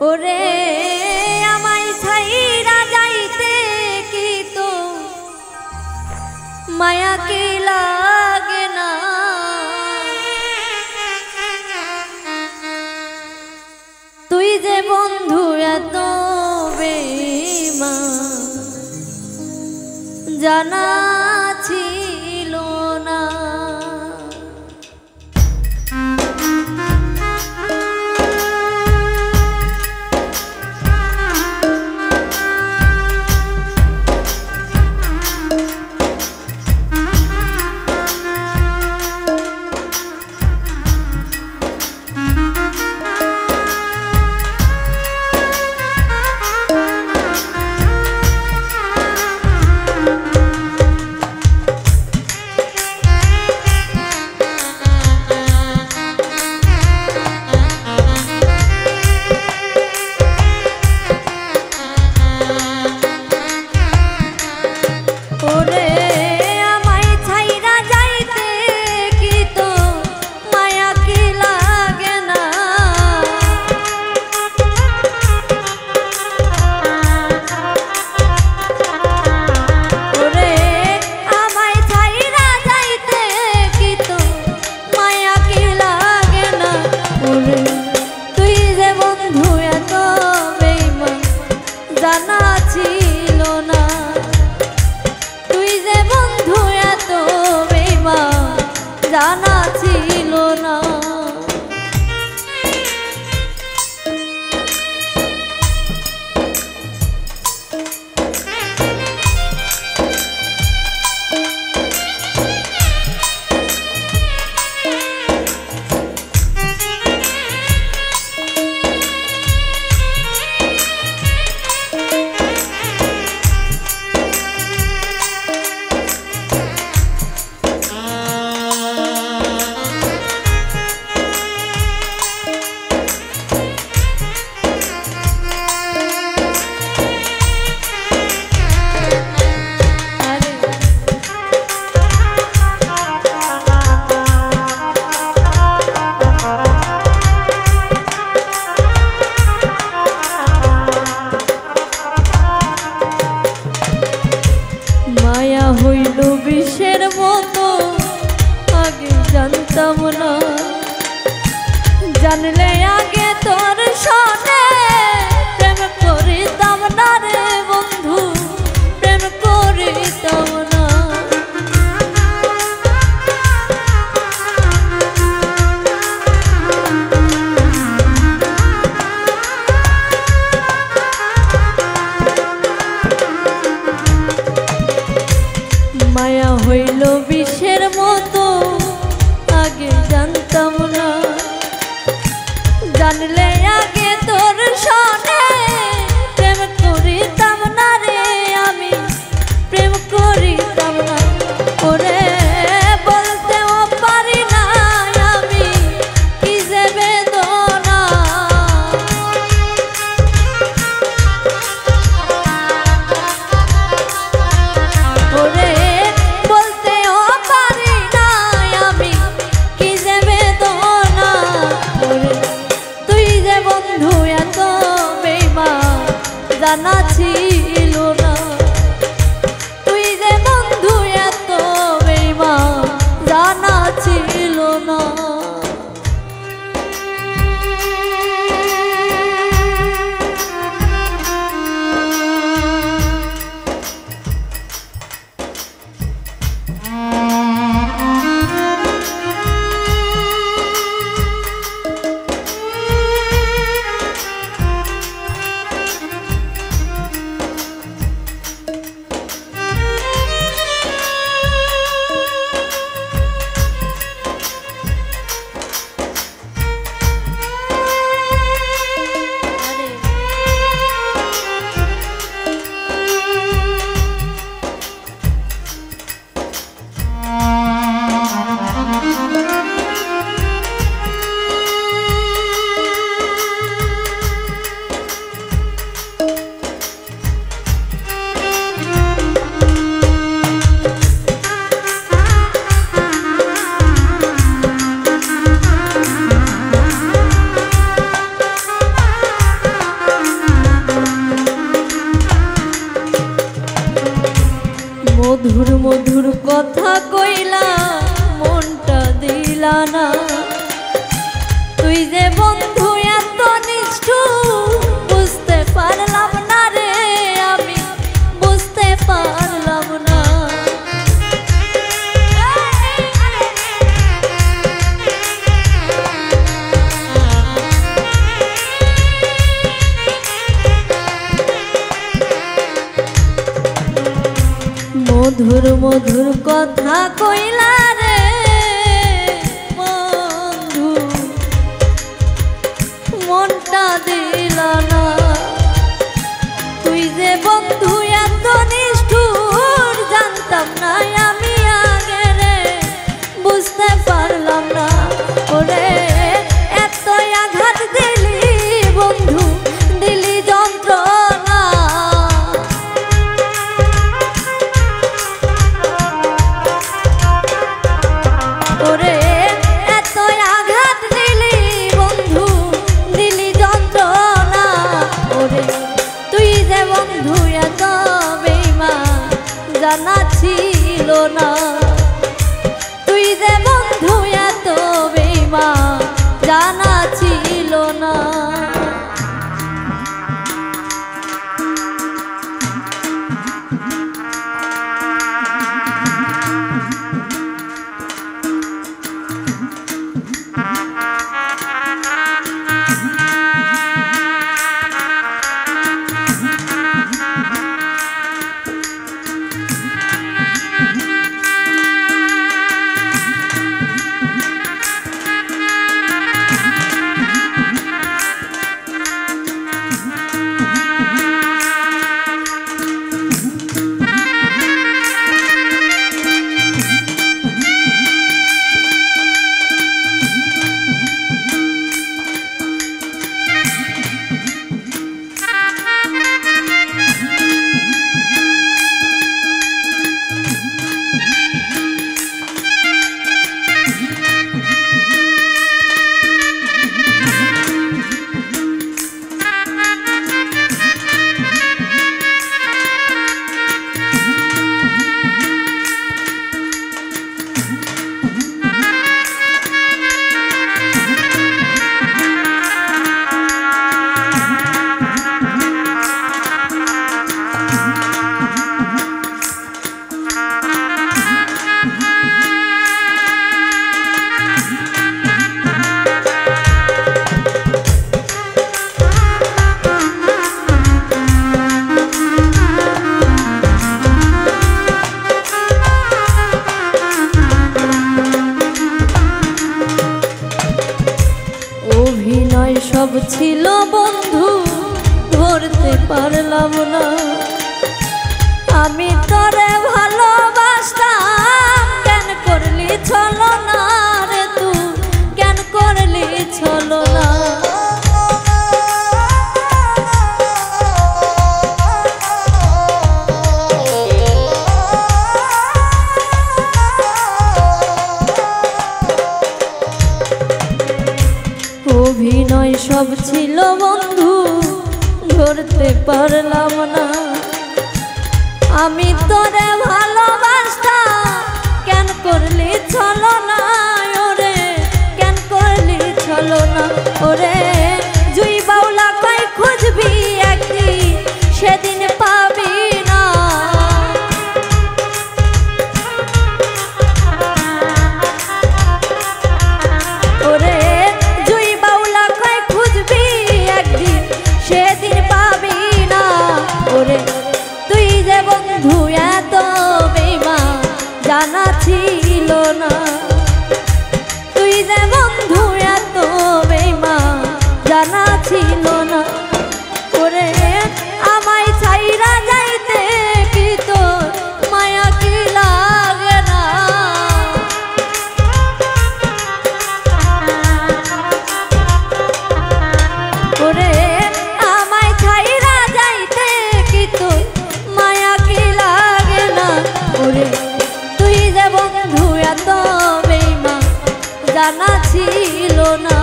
ওরে আমায় ছাইরা যাইতে কি তো মায়া কি লাগে না, তুই যে বন্ধু এত বেঈমান জানা ছিল না। জানা ছিল না। মায়া হইল বিষের মতো আগে জানতাম না, জানলে আগে তোর সনে প্রেম করিতাম না রে বন্ধু, প্রেম করিতাম না। মায়া হইল বিষের মতো আগে জানতাম না, জানলে আগে তোর সনে প্রেম করিতাম না রে, আমি প্রেম করিতাম না। ওরে বলতেও পারি না আমি কি যে বেদনা, ওরে জানা ছিল না, তুই যে বন্ধু এত বেঈমান জানা ছিল না। কথা কইলা রে বন্ধু মনটা দিলা না তুই যে বন্ধু এত নিষ্ঠুর জানতাম না আমি আগে রে বুঝতে পারলাম না ওরে এত আঘাত দিলি বন্ধু দিলি যন্ত্রণা ওরে এত আঘাত দিলি বন্ধু দিলি যন্ত্রণা ওরে তুই যে বন্ধু এত বেঈমান জানা ছিল না তুই যে বন্ধু এত বেঈমান জানা ছিল না অভিনয় সব ছিল বন্ধু ধরতে পারলাম না আমি তোরে ভালোবাসতাম কেন করলি ছলনা রে তুই কেন করলি ছলনা অভিনয় সব ছিল বন্ধু ধরতে পারলাম না আমি তোরে ভালোবাসতাম কেন করলি ছলনা ওরে কেন করলি ছলনা ওরে জুই বাউলা কই খুঁজবি একদিন সেদিন পাবি না ওরে সেদিন পাবি না ওরে তুই যে বন্ধু এত বেঈমান জানা ছিল না তুই যে বন্ধু এত বেঈমান জানা ছিল না ওরে আমায় ছাইরা যাইতে কি তোর মায়া কি লাগে না ওরে তুই যে বন্ধু এত বেঈমান জানা ছিল না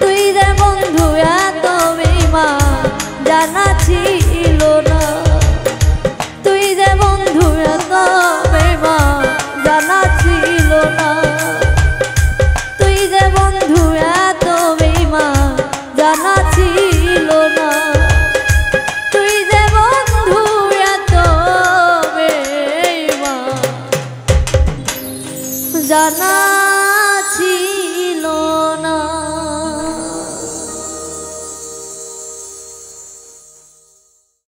তুই যে বন্ধু এত বেঈমান জানা ছিল না তুই যে বন্ধু এত বেঈমান জানা ছিল না তুই যে বন্ধু এত বেঈমান জানা ছিল না তুই যে বন্ধু এত জানা ছিল।